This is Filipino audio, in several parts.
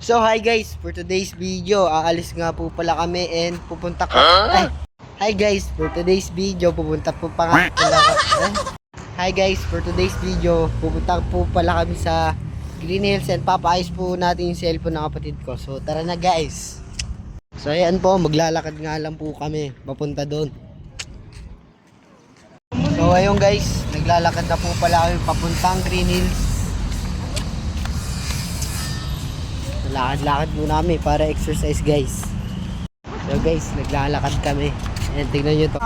So hi guys, for today's video, aalis nga po pala kami and pupunta ka. Hi guys, for today's video, pupunta po pa nga pala Hi guys, for today's video, pupunta po pala kami sa Green Hills and papaayos po natin yung cellphone ng kapatid ko. So tara na guys. So ayan po, maglalakad nga lang po kami papunta doon. So ayun guys, naglalakad na po pala kami papuntang Green Hills. Lakad-lakad muna kami para exercise guys. So guys, naglalakad kami. Ayan, tignan nyo to.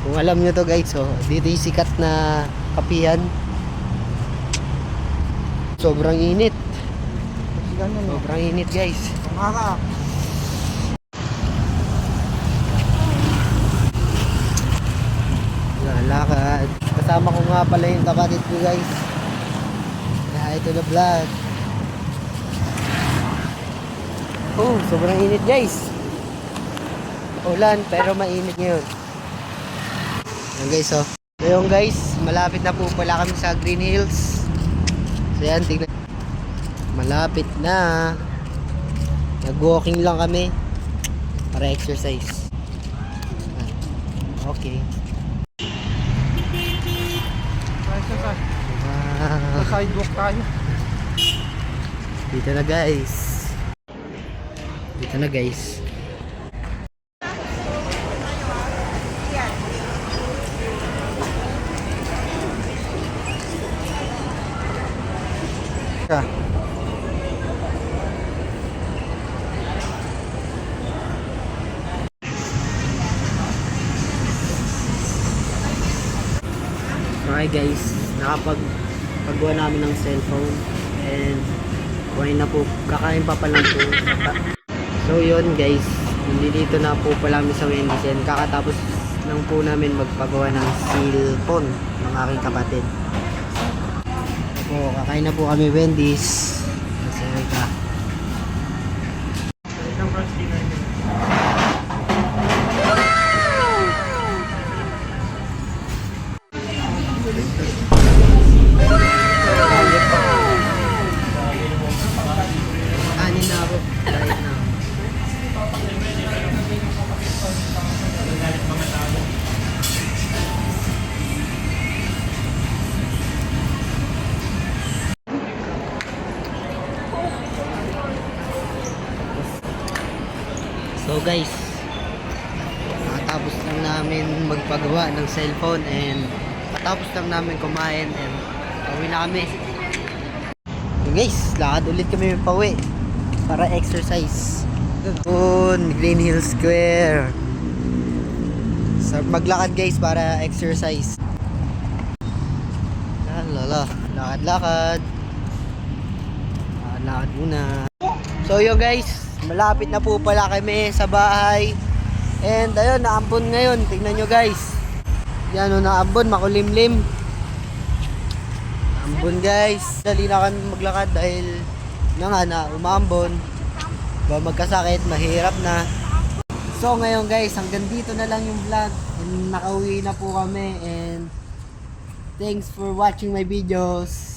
Kung alam nyo to guys, so, dito yung sikat na kapihan. Sobrang init. Sobrang init guys. Naglalakad. Kasama ko nga pala yung kapatid ko guys. Hi to the vlog. Oh, sobrang init guys. Ulan pero mainit ngayon. Yan guys oh. So yung guys, malapit na po pala kami sa Green Hills. So yan, tignan. Malapit na. Nag-walking lang kami para exercise. Okay. Sa sidewalk tayo. Dito na guys. Dito na guys. Okay guys, nakapagpagawa namin ng cellphone and kakain pa lang po. So yun guys, dito na po pala kami sa Wendy's and kakatapos lang po namin magpagawa ng cellphone ng aking kapatid. So kakain na po kami Wendy's. Masaya ka. Anin na ako. Right now. So guys, nakatapos lang namin magpagawa ng cellphone and katapos lang namin kumain and pauwi na kami. So guys, lakad ulit kami pauwi para exercise. Doon, Green Hill Square. So maglakad guys para exercise. Lala, lakad-lakad. Lakad muna. So yun guys, malapit na po pala kami sa bahay. And ayun, naambon ngayon. Tingnan nyo guys. Yan o, naambon, makulimlim. Naambon guys. Dali na kami maglakad dahil na umambon. Ba magkasakit, mahirap na. So ngayon guys, hanggang dito na lang yung vlog. And nakauwi na po kami. And thanks for watching my videos.